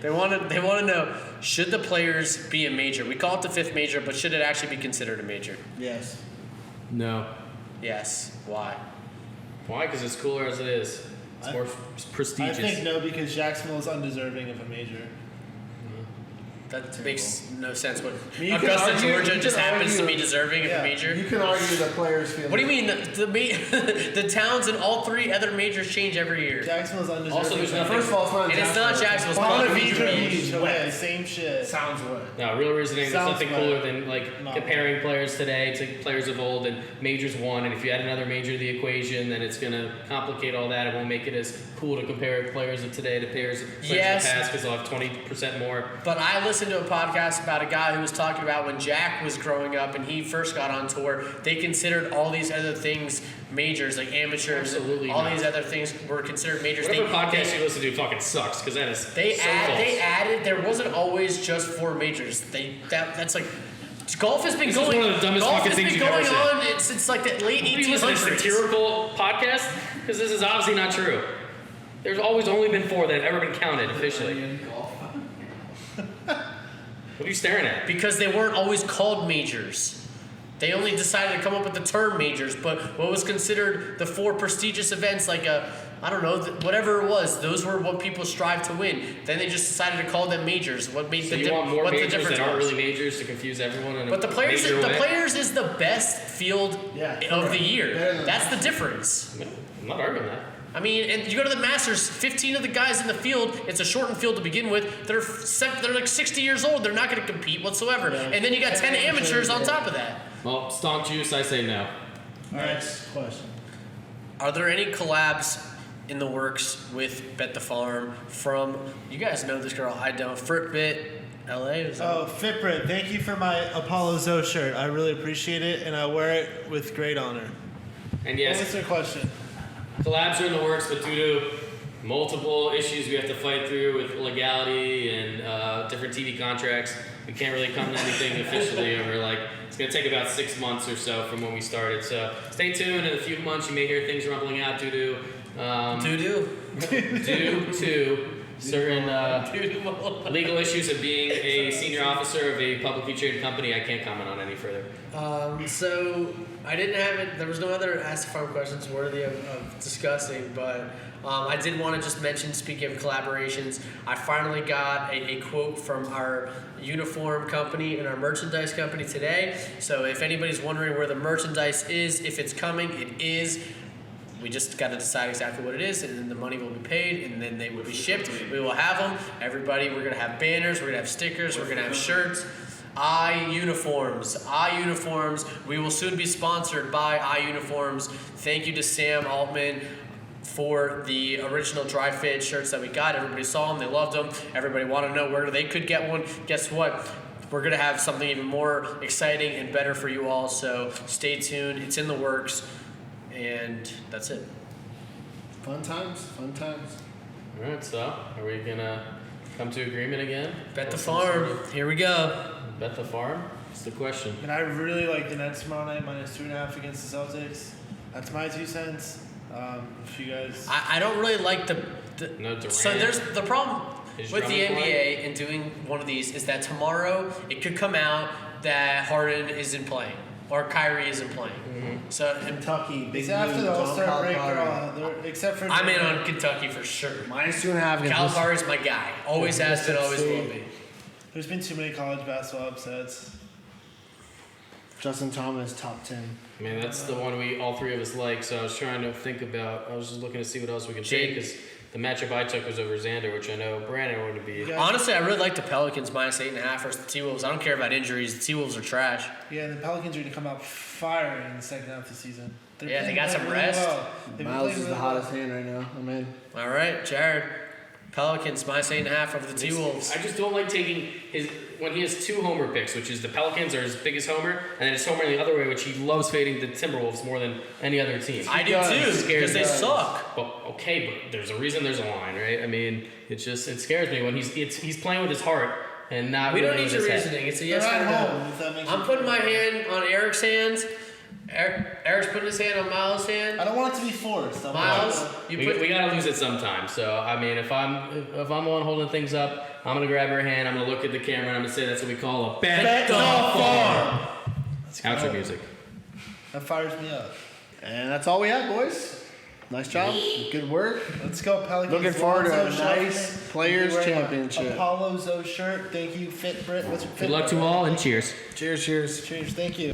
They want to know, should the players be a major? We call it the fifth major, but should it actually be considered a major? Yes. No. Yes. Why? Why? Because it's cooler as it is. It's more prestigious. I think no, because Jacksonville is undeserving of a major. That makes no sense. What mean, you can Augusta, argue- Georgia you just can happens to argue- be deserving of yeah, a major? You can argue the players feel. What do you mean? The towns in all three other majors change every year. Jacksonville's undeserving. Also, there's nothing. First of all, it's not And it's not Jacksonville, it's Palm Palm Beach Beach. Okay, same shit. Sounds what? No, real reasoning. There's Sounds nothing better. cooler than No. comparing players today to players of old and majors won. And if you add another major to the equation, then it's gonna complicate all that. It won't make it as cool to compare players of today to players of Yes. the past because they'll have 20% more. But I listened to a podcast about a guy who was talking about when Jack was growing up and he first got on tour, they considered all these other things majors, like amateurs. Absolutely all not. these other things were considered majors. Whatever podcast you listen to fucking sucks because that is They so false. added. There wasn't always just 4 majors. That's like. Golf has been This is going. one of the dumbest golf fucking has things been you've ever going said. on. It's like the late What are you listening to, 1800s. satirical podcast? Because this is obviously not true. There's always only been 4 that have ever been counted officially. What are you staring at? Because they weren't always called majors. They only decided to come up with the term majors, but what was considered the 4 prestigious events, like I don't know, whatever it was, those were what people strive to win. Then they just decided to call them majors. What made So the you want more what the majors difference that aren't was. really majors to confuse everyone? In But the players, major way? is the best field of correct. the year. Better than That's the difference. No, I'm not arguing that. I mean, and you go to the Masters, 15 of the guys in the field, it's a shortened field to begin with, they're like 60 years old, they're not going to compete whatsoever. Yeah. And then you got 10 amateurs on top of that. Well, Stonk Juice, I say no. Next question. Are there any collabs in the works with Bet the Farm from, you guys know this girl, I don't, Fitbit LA? Is that Oh, Fitbrit, thank you for my Apollo Zoe shirt. I really appreciate it, and I wear it with great honor. And What yes, was your question? collabs are in the works, but due to multiple issues we have to fight through with legality and different TV contracts, we can't really come to anything officially. And we're like, it's going to take about 6 months or so from when we started. So stay tuned. In a few months, you may hear things rumbling out due to certain legal issues of being a senior officer of a publicly traded company. I can't comment on any further. So, I didn't have it. There was no other Ask the Farm questions worthy of discussing, but I did want to just mention, speaking of collaborations, I finally got a quote from our uniform company and our merchandise company today. So if anybody's wondering where the merchandise is, if it's coming, it is. We just got to decide exactly what it is, and then the money will be paid, and then they will be shipped. We will have them. Everybody, we're going to have banners, we're going to have stickers, we're going to have shirts. Uniforms. We will soon be sponsored by Uniforms. Thank you to Sam Altman for the original dry fit shirts that we got. Everybody saw them. They loved them. Everybody wanted to know where they could get one. Guess what? We're going to have something even more exciting and better for you all. So stay tuned. It's in the works. And that's it. Fun times. All right, so are we going to come to agreement again? Bet the farm. Here we go. Bet the farm? That's the question. And I really like the Nets tomorrow night, -2.5 against the Celtics. That's my 2 cents. If you guys, I don't really like the No Durant. So there's the problem Is with the Drummond NBA and doing one of these is that tomorrow it could come out that Harden isn't playing or Kyrie isn't playing. Mm-hmm. So Kentucky, big it's after news, the John All-Star break, Calipari. except for I'm in on Kentucky for sure. -2.5 against Calipari's my guy. Always has been, always will be. There's been too many college basketball upsets. Justin Thomas, top 10. I mean, that's the one all three of us like, so I was trying to think about, I was just looking to see what else we could take, because the matchup I took was over Xander, which I know Brandon wanted to be. Yeah. Honestly, I really like the Pelicans -8.5 versus the T-Wolves. I don't care about injuries. The T-Wolves are trash. Yeah, and the Pelicans are going to come out firing in the second half of the season. Yeah, they got some rest. They've been Miles playing is the really hottest hand right now. I'm in. All right, Jared. Pelicans -8.5 over the T-Wolves. I just don't like taking when he has 2 homer picks, which is the Pelicans are his biggest homer, and then his homer the other way, which he loves fading the Timberwolves more than any other team. I do too, because they suck. But okay, but there's a reason there's a line, right? I mean, it scares me when he's playing with his heart and not. We really don't need with your his head. reasoning. It's a They're yes or at no. home, if that makes I'm you putting feel my better. hand on Eric's hands. Eric's putting his hand on Miles' hand. I don't want it to be forced. Miles, you We put. gotta lose it sometime. So I mean, if I'm the one holding things up, I'm gonna grab her hand. I'm gonna look at the camera and I'm gonna say that's what we call a bet the farm. Outro music. That fires me up. And that's all we have, boys. Nice job. Good work. Let's go, Pelicans. Looking forward to a Lonzo nice Shuffling. Players' You're wearing a Championship. Apollo Zoe shirt. Thank you, Fit Brit. What's your Good luck to all and cheers. Cheers. Cheers. Thank you.